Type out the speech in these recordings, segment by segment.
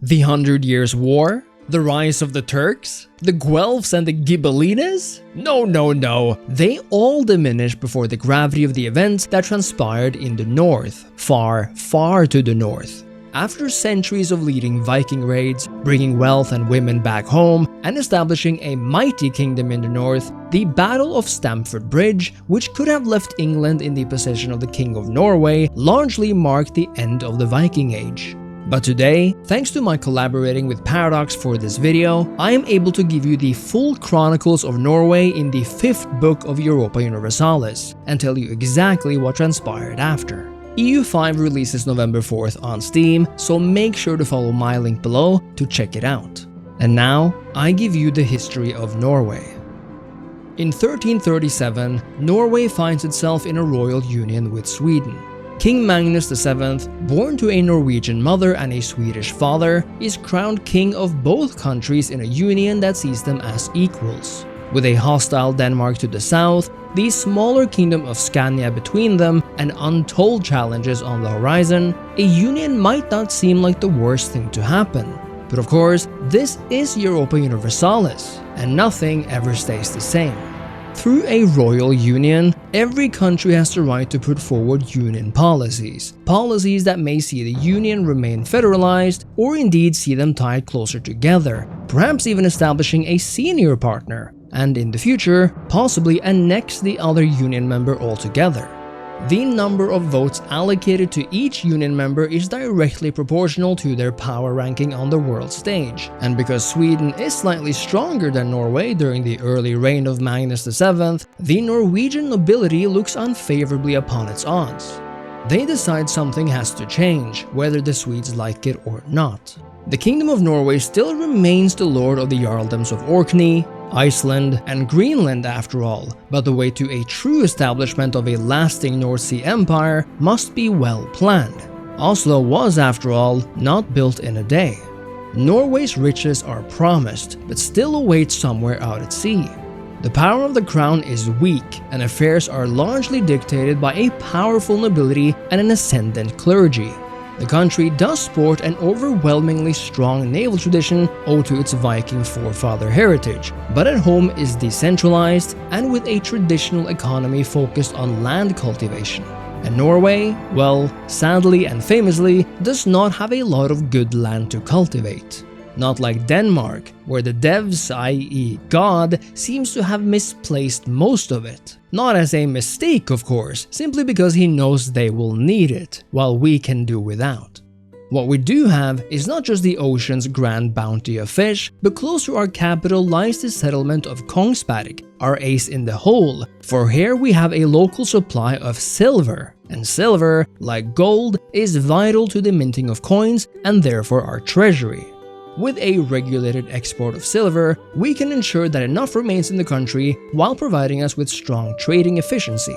The 100 Years' War? The rise of the Turks? The Guelphs and the Ghibellines? No. They all diminished before the gravity of the events that transpired in the north. Far to the north. After centuries of leading Viking raids, bringing wealth and women back home, and establishing a mighty kingdom in the north, the Battle of Stamford Bridge, which could have left England in the possession of the King of Norway, largely marked the end of the Viking Age. But today, thanks to my collaborating with Paradox for this video, I am able to give you the full chronicles of Norway in the 5th book of Europa Universalis, and tell you exactly what transpired after. EU5 releases November 4th on Steam, so make sure to follow my link below to check it out. And now, I give you the history of Norway. In 1337, Norway finds itself in a royal union with Sweden. King Magnus VII, born to a Norwegian mother and a Swedish father, is crowned king of both countries in a union that sees them as equals. With a hostile Denmark to the south, the smaller kingdom of Scania between them, and untold challenges on the horizon, a union might not seem like the worst thing to happen. But of course, this is Europa Universalis, and nothing ever stays the same. Through a royal union, every country has the right to put forward union policies. Policies that may see the union remain federalized, or indeed see them tied closer together, perhaps even establishing a senior partner, and in the future, possibly annex the other union member altogether. The number of votes allocated to each union member is directly proportional to their power ranking on the world stage, and because Sweden is slightly stronger than Norway during the early reign of Magnus VII, the Norwegian nobility looks unfavorably upon its odds. They decide something has to change, whether the Swedes like it or not. The Kingdom of Norway still remains the lord of the Jarldoms of Orkney, Iceland, and Greenland after all, but the way to a true establishment of a lasting North Sea empire must be well planned. Oslo was, after all, not built in a day. Norway's riches are promised, but still await somewhere out at sea. The power of the crown is weak, and affairs are largely dictated by a powerful nobility and an ascendant clergy. The country does sport an overwhelmingly strong naval tradition owed to its Viking forefather heritage, but at home is decentralized and with a traditional economy focused on land cultivation. And Norway, well, sadly and famously, does not have a lot of good land to cultivate. Not like Denmark, where the devs, i.e. God, seems to have misplaced most of it. Not as a mistake, of course, simply because he knows they will need it, while we can do without. What we do have is not just the ocean's grand bounty of fish, but close to our capital lies the settlement of Kongsberg, our ace in the hole, for here we have a local supply of silver. And silver, like gold, is vital to the minting of coins and therefore our treasury. With a regulated export of silver, we can ensure that enough remains in the country while providing us with strong trading efficiency.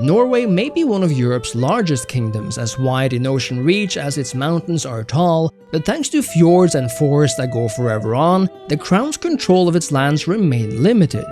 Norway may be one of Europe's largest kingdoms, as wide in ocean reach as its mountains are tall, but thanks to fjords and forests that go forever on, the crown's control of its lands remain limited.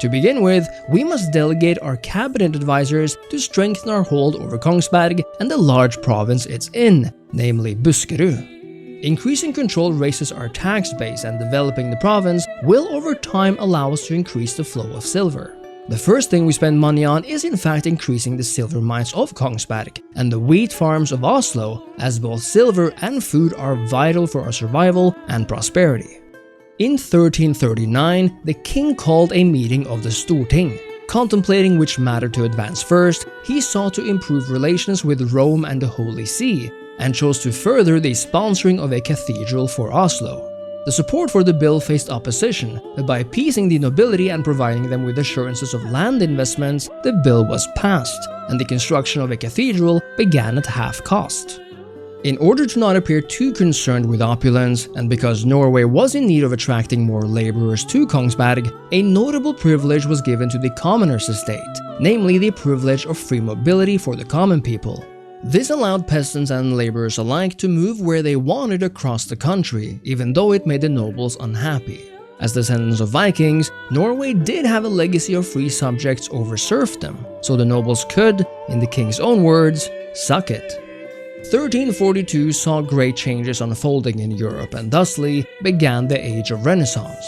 To begin with, we must delegate our cabinet advisors to strengthen our hold over Kongsberg and the large province it's in, namely Buskerud. Increasing control raises our tax base, and developing the province will over time allow us to increase the flow of silver. The first thing we spend money on is in fact increasing the silver mines of Kongsberg and the wheat farms of Oslo, as both silver and food are vital for our survival and prosperity. In 1339, the king called a meeting of the Storting. Contemplating which matter to advance first, he sought to improve relations with Rome and the Holy See, and chose to further the sponsoring of a cathedral for Oslo. The support for the bill faced opposition, but by appeasing the nobility and providing them with assurances of land investments, the bill was passed, and the construction of a cathedral began at half cost. In order to not appear too concerned with opulence, and because Norway was in need of attracting more laborers to Kongsberg, a notable privilege was given to the commoner's estate, namely the privilege of free mobility for the common people. This allowed peasants and laborers alike to move where they wanted across the country, even though it made the nobles unhappy. As descendants of Vikings, Norway did have a legacy of free subjects over serfdom, so the nobles could, in the king's own words, suck it. 1342 saw great changes unfolding in Europe and thusly began the Age of Renaissance.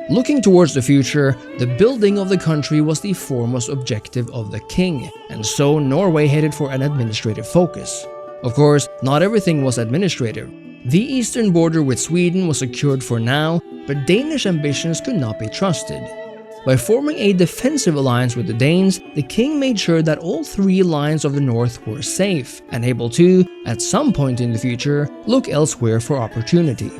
Looking towards the future, the building of the country was the foremost objective of the king, and so Norway headed for an administrative focus. Of course, not everything was administrative. The eastern border with Sweden was secured for now, but Danish ambitions could not be trusted. By forming a defensive alliance with the Danes, the king made sure that all three lines of the north were safe and able to, at some point in the future, look elsewhere for opportunity.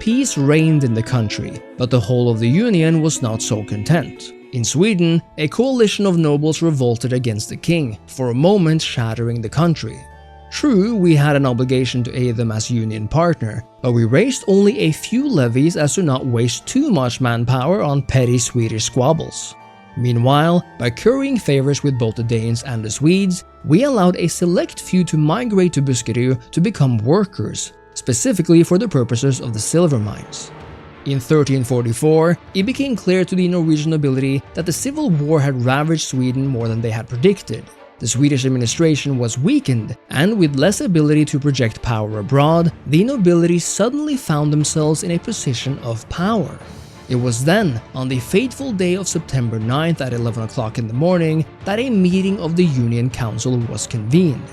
Peace reigned in the country, but the whole of the Union was not so content. In Sweden, a coalition of nobles revolted against the king, for a moment shattering the country. True, we had an obligation to aid them as Union partner, but we raised only a few levies as to not waste too much manpower on petty Swedish squabbles. Meanwhile, by currying favors with both the Danes and the Swedes, we allowed a select few to migrate to Buskerud to become workers, specifically for the purposes of the silver mines. In 1344, it became clear to the Norwegian nobility that the civil war had ravaged Sweden more than they had predicted. The Swedish administration was weakened, and with less ability to project power abroad, the nobility suddenly found themselves in a position of power. It was then, on the fateful day of September 9th at 11 o'clock in the morning, that a meeting of the Union Council was convened.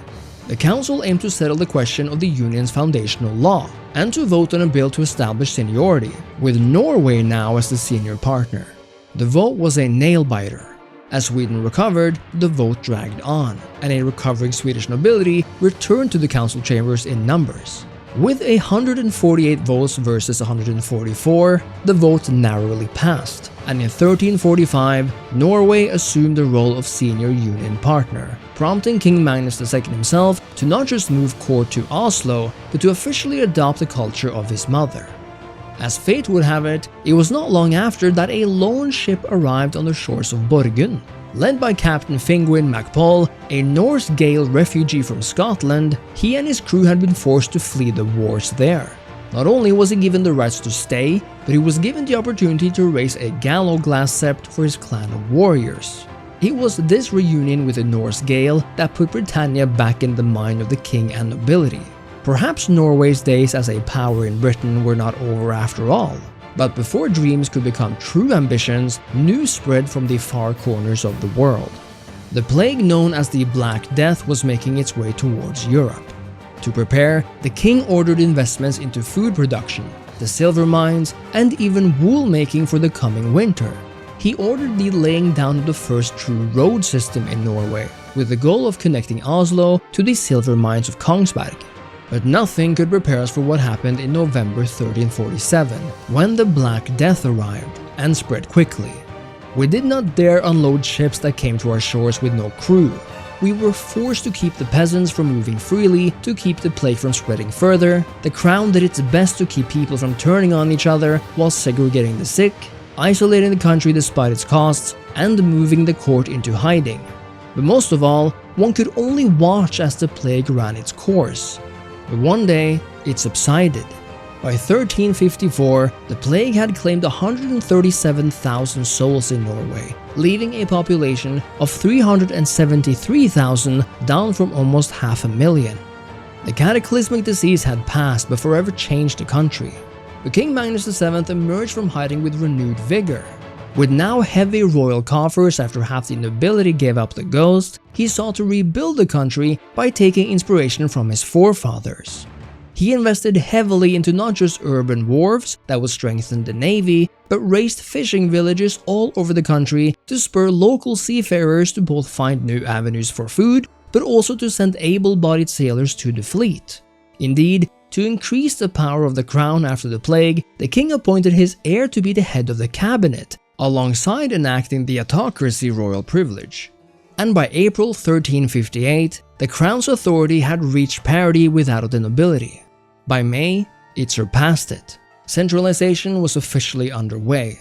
The council aimed to settle the question of the Union's foundational law, and to vote on a bill to establish seniority, with Norway now as the senior partner. The vote was a nail-biter. As Sweden recovered, the vote dragged on, and a recovering Swedish nobility returned to the council chambers in numbers. With 148 votes versus 144, the vote narrowly passed, and in 1345, Norway assumed the role of senior Union partner, prompting King Magnus II himself to not just move court to Oslo, but to officially adopt the culture of his mother. As fate would have it, it was not long after that a lone ship arrived on the shores of Borgund. Led by Captain Fingwin MacPaul, a Norse Gael refugee from Scotland, he and his crew had been forced to flee the wars there. Not only was he given the rights to stay, but he was given the opportunity to raise a gallows-glass sept for his clan of warriors. It was this reunion with the Norse Gael that put Britannia back in the mind of the king and nobility. Perhaps Norway's days as a power in Britain were not over after all. But before dreams could become true ambitions, news spread from the far corners of the world. The plague known as the Black Death was making its way towards Europe. To prepare, the king ordered investments into food production, the silver mines, and even wool making for the coming winter. He ordered the laying down of the first true road system in Norway, with the goal of connecting Oslo to the silver mines of Kongsberg. But nothing could prepare us for what happened in November 1347, when the Black Death arrived and spread quickly. We did not dare unload ships that came to our shores with no crew. We were forced to keep the peasants from moving freely, to keep the plague from spreading further. The crown did its best to keep people from turning on each other while segregating the sick, isolating the country despite its costs, and moving the court into hiding. But most of all, one could only watch as the plague ran its course. But one day, it subsided. By 1354, the plague had claimed 137,000 souls in Norway, leaving a population of 373,000, down from almost 500,000. The cataclysmic disease had passed but forever changed the country. But King Magnus VII emerged from hiding with renewed vigor. With now heavy royal coffers after half the nobility gave up the ghost, he sought to rebuild the country by taking inspiration from his forefathers. He invested heavily into not just urban wharves that would strengthen the navy, but raised fishing villages all over the country to spur local seafarers to both find new avenues for food, but also to send able-bodied sailors to the fleet. Indeed, to increase the power of the crown after the plague, the king appointed his heir to be the head of the cabinet, alongside enacting the autocracy royal privilege. And by April 1358, the crown's authority had reached parity with that of the nobility. By May, it surpassed it. Centralization was officially underway.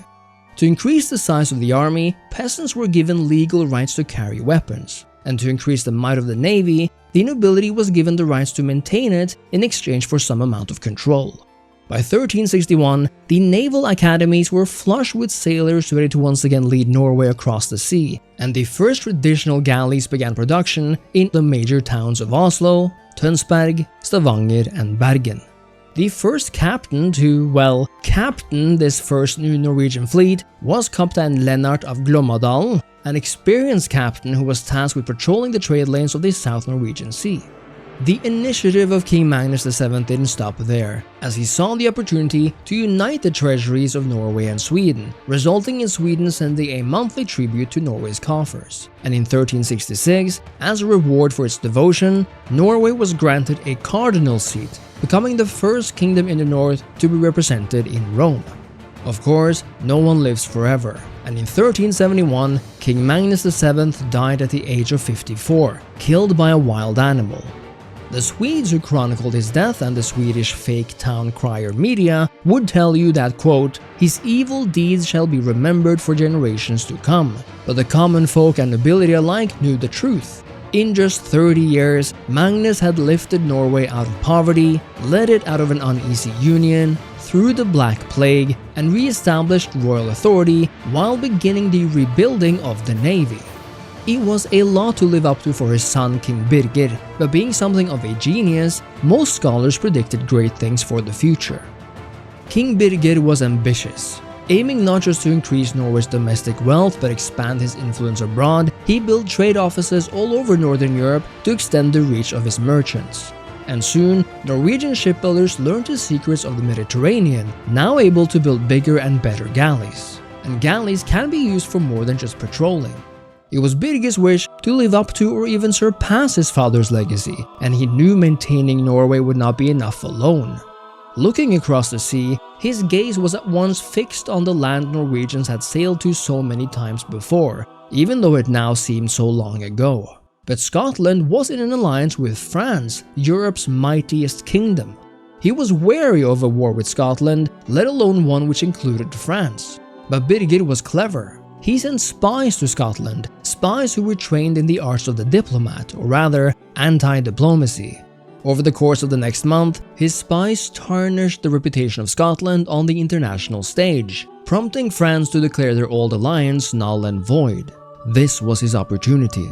To increase the size of the army, peasants were given legal rights to carry weapons, and to increase the might of the navy, the nobility was given the rights to maintain it in exchange for some amount of control. By 1361, the naval academies were flush with sailors ready to once again lead Norway across the sea, and the first traditional galleys began production in the major towns of Oslo, Tønsberg, Stavanger and Bergen. The first captain to, well, captain this first new Norwegian fleet was Kaptein Lennart of Glommadalen, an experienced captain who was tasked with patrolling the trade lanes of the South Norwegian Sea. The initiative of King Magnus VII didn't stop there, as he saw the opportunity to unite the treasuries of Norway and Sweden, resulting in Sweden sending a monthly tribute to Norway's coffers. And in 1366, as a reward for its devotion, Norway was granted a cardinal seat, becoming the first kingdom in the north to be represented in Rome. Of course, no one lives forever, and in 1371, King Magnus VII died at the age of 54, killed by a wild animal. The Swedes who chronicled his death and the Swedish fake town crier media would tell you that, quote, his evil deeds shall be remembered for generations to come. But the common folk and nobility alike knew the truth. In just 30 years, Magnus had lifted Norway out of poverty, led it out of an uneasy union, through the Black Plague, and re-established royal authority while beginning the rebuilding of the navy. It was a lot to live up to for his son King Birger, but being something of a genius, most scholars predicted great things for the future. King Birger was ambitious. Aiming not just to increase Norway's domestic wealth but expand his influence abroad, he built trade offices all over Northern Europe to extend the reach of his merchants. And soon, Norwegian shipbuilders learned the secrets of the Mediterranean, now able to build bigger and better galleys. And galleys can be used for more than just patrolling. It was Birger's wish to live up to or even surpass his father's legacy, and he knew maintaining Norway would not be enough alone. Looking across the sea, his gaze was at once fixed on the land Norwegians had sailed to so many times before, even though it now seemed so long ago. But Scotland was in an alliance with France, Europe's mightiest kingdom. He was wary of a war with Scotland, let alone one which included France. But Birger was clever. He sent spies to Scotland, spies who were trained in the arts of the diplomat, or rather, anti-diplomacy. Over the course of the next month, his spies tarnished the reputation of Scotland on the international stage, prompting France to declare their old alliance null and void. This was his opportunity.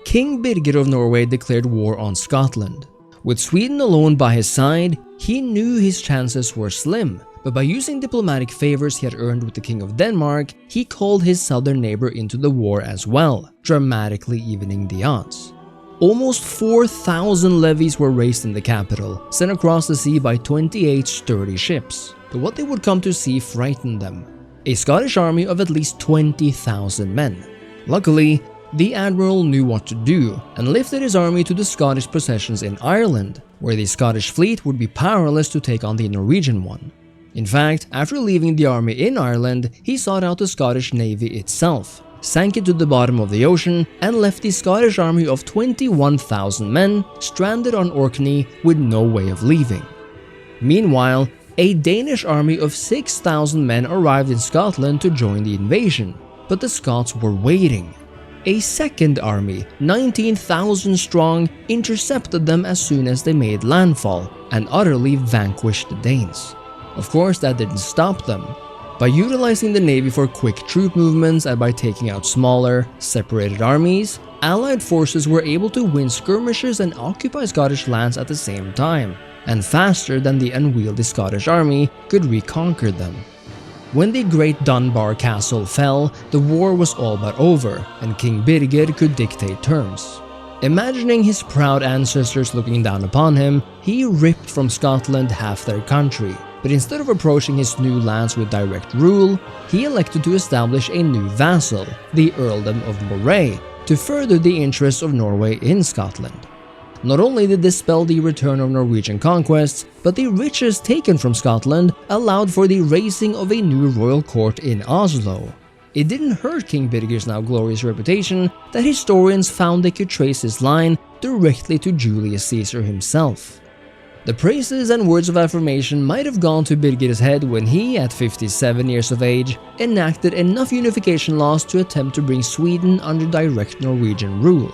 King Birger of Norway declared war on Scotland. With Sweden alone by his side, he knew his chances were slim, but by using diplomatic favors he had earned with the King of Denmark, he called his southern neighbor into the war as well, dramatically evening the odds. Almost 4,000 levies were raised in the capital, sent across the sea by 28 sturdy ships. But what they would come to see frightened them. A Scottish army of at least 20,000 men. Luckily, the admiral knew what to do and lifted his army to the Scottish possessions in Ireland, where the Scottish fleet would be powerless to take on the Norwegian one. In fact, after leaving the army in Ireland, he sought out the Scottish navy itself, sank it to the bottom of the ocean, and left the Scottish army of 21,000 men stranded on Orkney with no way of leaving. Meanwhile, a Danish army of 6,000 men arrived in Scotland to join the invasion, but the Scots were waiting. A second army, 19,000 strong, intercepted them as soon as they made landfall and utterly vanquished the Danes. Of course, that didn't stop them. By utilizing the navy for quick troop movements and by taking out smaller, separated armies, Allied forces were able to win skirmishes and occupy Scottish lands at the same time, and faster than the unwieldy Scottish army could reconquer them. When the great Dunbar castle fell, the war was all but over, and King Birger could dictate terms. Imagining his proud ancestors looking down upon him, he ripped from Scotland half their country. But instead of approaching his new lands with direct rule, he elected to establish a new vassal, the Earldom of Moray, to further the interests of Norway in Scotland. Not only did this spell the return of Norwegian conquests, but the riches taken from Scotland allowed for the raising of a new royal court in Oslo. It didn't hurt King Birger's now glorious reputation that historians found they could trace his line directly to Julius Caesar himself. The praises and words of affirmation might have gone to Birger's head when he, at 57 years of age, enacted enough unification laws to attempt to bring Sweden under direct Norwegian rule.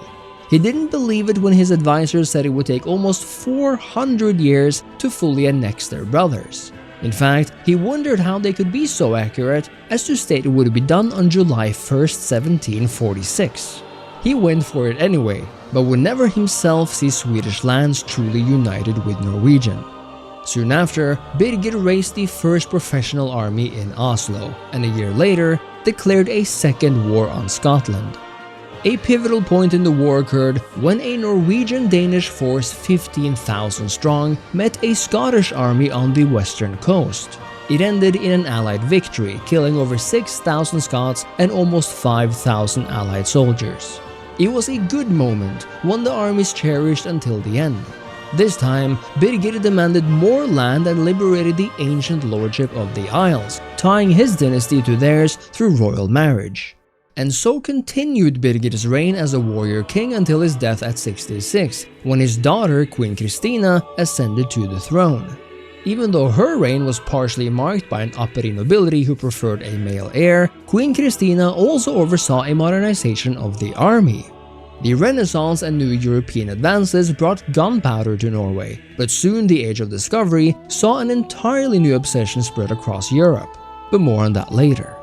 He didn't believe it when his advisors said it would take almost 400 years to fully annex their brothers. In fact, he wondered how they could be so accurate as to state it would be done on July 1st, 1746. He went for it anyway, but would never himself see Swedish lands truly united with Norwegian. Soon after, Birger raised the first professional army in Oslo, and a year later declared a second war on Scotland. A pivotal point in the war occurred when a Norwegian-Danish force 15,000 strong met a Scottish army on the western coast. It ended in an Allied victory, killing over 6,000 Scots and almost 5,000 Allied soldiers. It was a good moment, one the armies cherished until the end. This time, Birger demanded more land and liberated the ancient lordship of the Isles, tying his dynasty to theirs through royal marriage. And so continued Birger's reign as a warrior king until his death at 66, when his daughter Queen Christina ascended to the throne. Even though her reign was partially marked by an uppity nobility who preferred a male heir, Queen Christina also oversaw a modernization of the army. The Renaissance and new European advances brought gunpowder to Norway, but soon the Age of Discovery saw an entirely new obsession spread across Europe. But more on that later.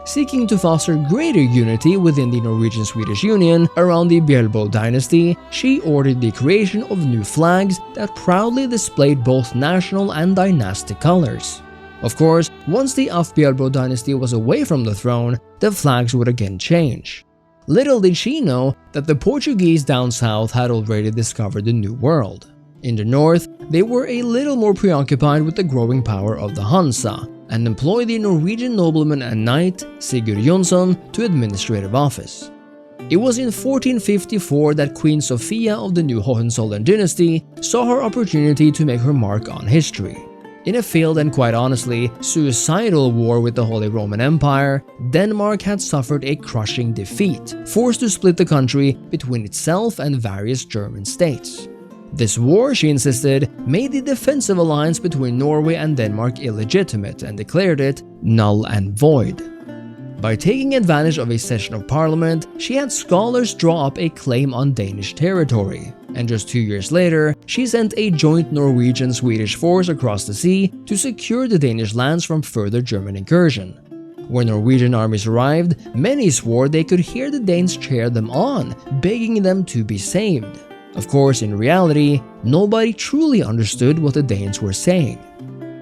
Seeking to foster greater unity within the Norwegian-Swedish Union around the Bjølbo dynasty, she ordered the creation of new flags that proudly displayed both national and dynastic colors. Of course, once the Bjølbo dynasty was away from the throne, the flags would again change. Little did she know that the Portuguese down south had already discovered the New World. In the north, they were a little more preoccupied with the growing power of the Hansa, and employed the Norwegian nobleman and knight Sigurd Jonsson to administrative office. It was in 1454 that Queen Sofia of the new Hohenzollern dynasty saw her opportunity to make her mark on history. In a failed and quite honestly suicidal war with the Holy Roman Empire, Denmark had suffered a crushing defeat, forced to split the country between itself and various German states. This war, she insisted, made the defensive alliance between Norway and Denmark illegitimate and declared it null and void. By taking advantage of a session of parliament, she had scholars draw up a claim on Danish territory, and just 2 years later, she sent a joint Norwegian-Swedish force across the sea to secure the Danish lands from further German incursion. When Norwegian armies arrived, many swore they could hear the Danes cheer them on, begging them to be saved. Of course, in reality, nobody truly understood what the Danes were saying.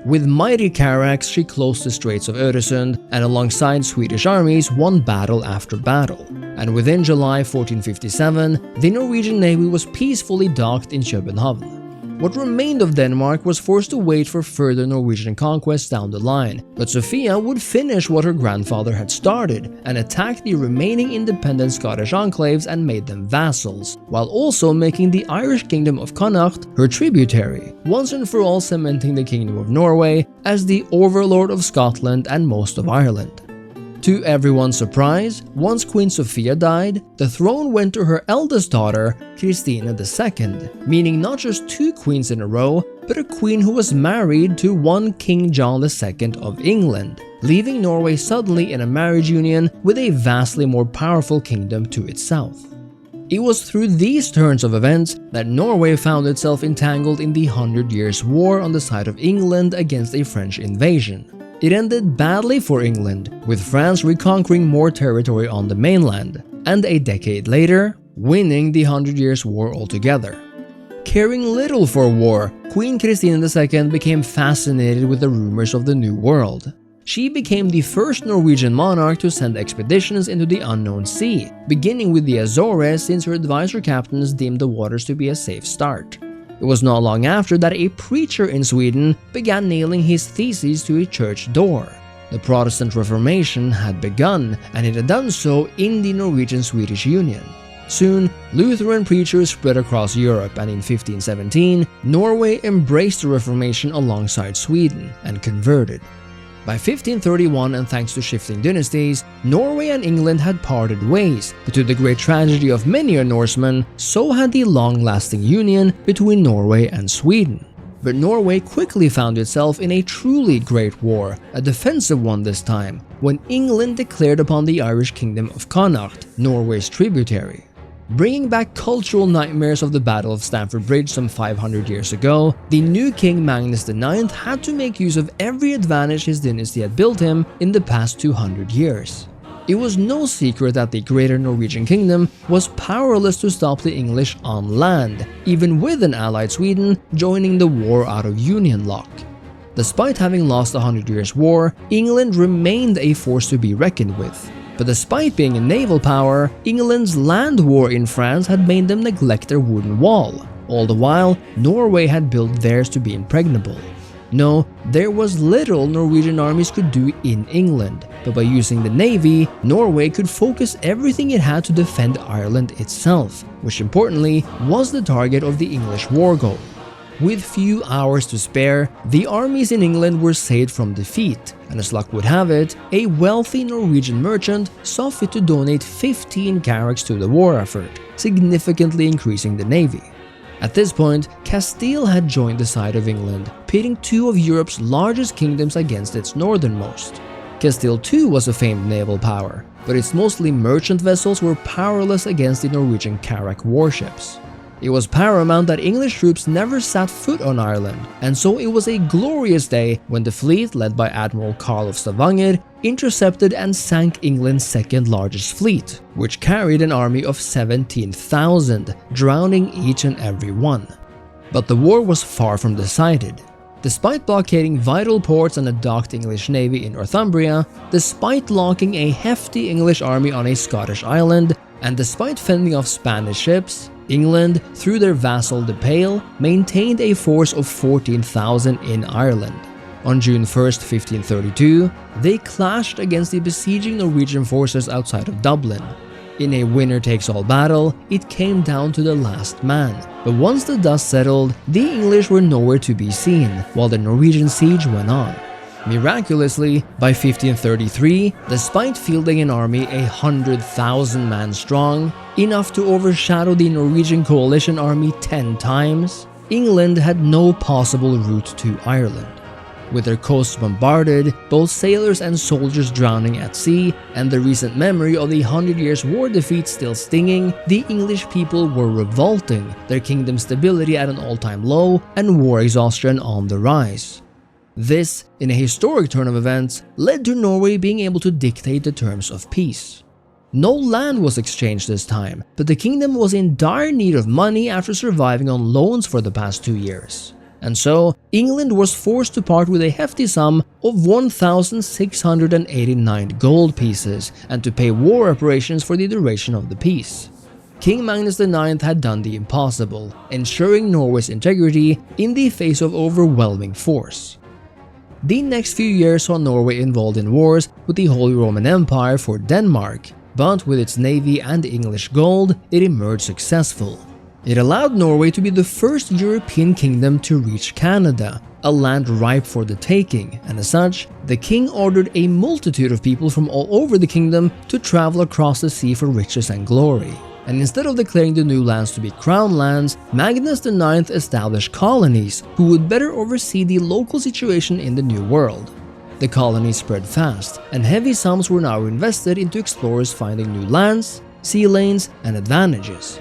With mighty carracks, she closed the Straits of Öresund and alongside Swedish armies won battle after battle. And within July 1457, the Norwegian navy was peacefully docked in København. What remained of Denmark was forced to wait for further Norwegian conquests down the line, but Sofia would finish what her grandfather had started and attack the remaining independent Scottish enclaves and made them vassals, while also making the Irish kingdom of Connacht her tributary, once and for all cementing the kingdom of Norway as the overlord of Scotland and most of Ireland. To everyone's surprise, once Queen Sofia died, the throne went to her eldest daughter, Christina II, meaning not just 2 queens in a row, but a queen who was married to one King John II of England, leaving Norway suddenly in a marriage union with a vastly more powerful kingdom to its south. It was through these turns of events that Norway found itself entangled in the 100 Years' War on the side of England against a French invasion. It ended badly for England, with France reconquering more territory on the mainland, and a decade later, winning the 100 Years' War altogether. Caring little for war, Queen Christina II became fascinated with the rumors of the New World. She became the first Norwegian monarch to send expeditions into the unknown sea, beginning with the Azores since her advisor captains deemed the waters to be a safe start. It was not long after that a preacher in Sweden began nailing his theses to a church door. The Protestant Reformation had begun, and it had done so in the Norwegian-Swedish Union. Soon, Lutheran preachers spread across Europe, and in 1517, Norway embraced the Reformation alongside Sweden and converted. By 1531, and thanks to shifting dynasties, Norway and England had parted ways, but to the great tragedy of many a Norseman, so had the long-lasting union between Norway and Sweden. But Norway quickly found itself in a truly great war, a defensive one this time, when England declared upon the Irish kingdom of Connacht, Norway's tributary. Bringing back cultural nightmares of the Battle of Stamford Bridge some 500 years ago, the new King Magnus IX had to make use of every advantage his dynasty had built him in the past 200 years. It was no secret that the Greater Norwegian Kingdom was powerless to stop the English on land, even with an allied Sweden joining the war out of Union lock. Despite having lost the 100 Years' War, England remained a force to be reckoned with. But despite being a naval power, England's land war in France had made them neglect their wooden wall. All the while, Norway had built theirs to be impregnable. No, there was little Norwegian armies could do in England, but by using the navy, Norway could focus everything it had to defend Ireland itself, which importantly was the target of the English war goal. With few hours to spare, the armies in England were saved from defeat, and as luck would have it, a wealthy Norwegian merchant saw fit to donate 15 carracks to the war effort, significantly increasing the navy. At this point, Castile had joined the side of England, pitting two of Europe's largest kingdoms against its northernmost. Castile too was a famed naval power, but its mostly merchant vessels were powerless against the Norwegian carrack warships. It was paramount that English troops never set foot on Ireland, and so it was a glorious day when the fleet led by Admiral Karl of Stavanger intercepted and sank England's second largest fleet, which carried an army of 17,000, drowning each and every one. But the war was far from decided. Despite blockading vital ports and a docked English navy in Northumbria, despite locking a hefty English army on a Scottish island, and despite fending off Spanish ships, England, through their vassal the Pale, maintained a force of 14,000 in Ireland. On June 1, 1532, they clashed against the besieging Norwegian forces outside of Dublin. In a winner-takes-all battle, it came down to the last man, but once the dust settled, the English were nowhere to be seen, while the Norwegian siege went on. Miraculously, by 1533, despite fielding an army 100,000 men strong, enough to overshadow the Norwegian coalition army 10 times, England had no possible route to Ireland. With their coasts bombarded, both sailors and soldiers drowning at sea, and the recent memory of the 100 Years' War defeat still stinging, the English people were revolting, their kingdom's stability at an all-time low, and war exhaustion on the rise. This, in a historic turn of events, led to Norway being able to dictate the terms of peace. No land was exchanged this time, but the kingdom was in dire need of money after surviving on loans for the past 2 years. And so, England was forced to part with a hefty sum of 1,689 gold pieces and to pay war reparations for the duration of the peace. King Magnus IX had done the impossible, ensuring Norway's integrity in the face of overwhelming force. The next few years saw Norway involved in wars with the Holy Roman Empire for Denmark, but with its navy and English gold, it emerged successful. It allowed Norway to be the first European kingdom to reach Canada, a land ripe for the taking, and as such, the king ordered a multitude of people from all over the kingdom to travel across the sea for riches and glory. And instead of declaring the new lands to be crown lands, Magnus IX established colonies who would better oversee the local situation in the New World. The colonies spread fast, and heavy sums were now invested into explorers finding new lands, sea lanes, and advantages.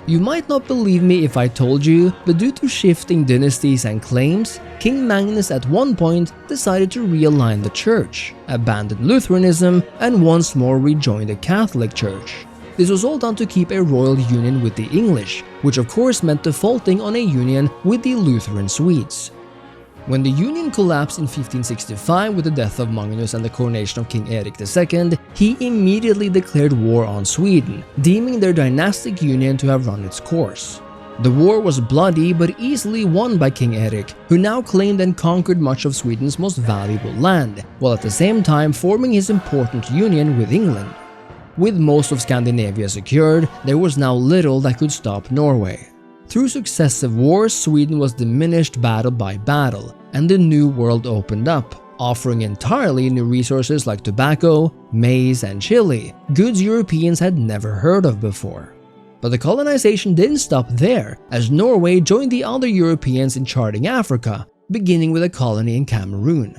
You might not believe me if I told you, but due to shifting dynasties and claims, King Magnus at one point decided to realign the church, abandon Lutheranism, and once more rejoin the Catholic Church. This was all done to keep a royal union with the English, which of course meant defaulting on a union with the Lutheran Swedes. When the union collapsed in 1565 with the death of Magnus and the coronation of King Erik II, he immediately declared war on Sweden, deeming their dynastic union to have run its course. The war was bloody but easily won by King Erik, who now claimed and conquered much of Sweden's most valuable land, while at the same time forming his important union with England. With most of Scandinavia secured, there was now little that could stop Norway. Through successive wars, Sweden was diminished battle by battle, and the New World opened up, offering entirely new resources like tobacco, maize, and chili, goods Europeans had never heard of before. But the colonization didn't stop there, as Norway joined the other Europeans in charting Africa, beginning with a colony in Cameroon.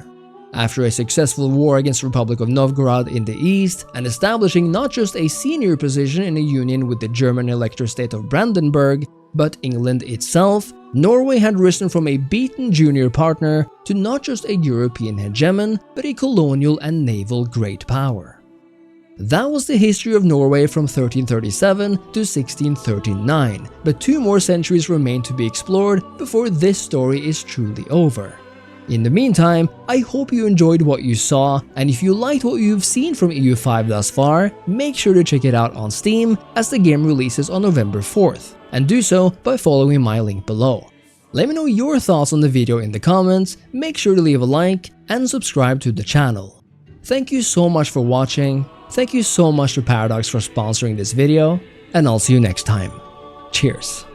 After a successful war against the Republic of Novgorod in the east, and establishing not just a senior position in a union with the German elector state of Brandenburg, but England itself, Norway had risen from a beaten junior partner to not just a European hegemon, but a colonial and naval great power. That was the history of Norway from 1337 to 1639, but 2 more centuries remain to be explored before this story is truly over. In the meantime, I hope you enjoyed what you saw, and if you liked what you've seen from EU5 thus far, make sure to check it out on Steam as the game releases on November 4th, and do so by following my link below. Let me know your thoughts on the video in the comments, make sure to leave a like, and subscribe to the channel. Thank you so much for watching, thank you so much to Paradox for sponsoring this video, and I'll see you next time. Cheers.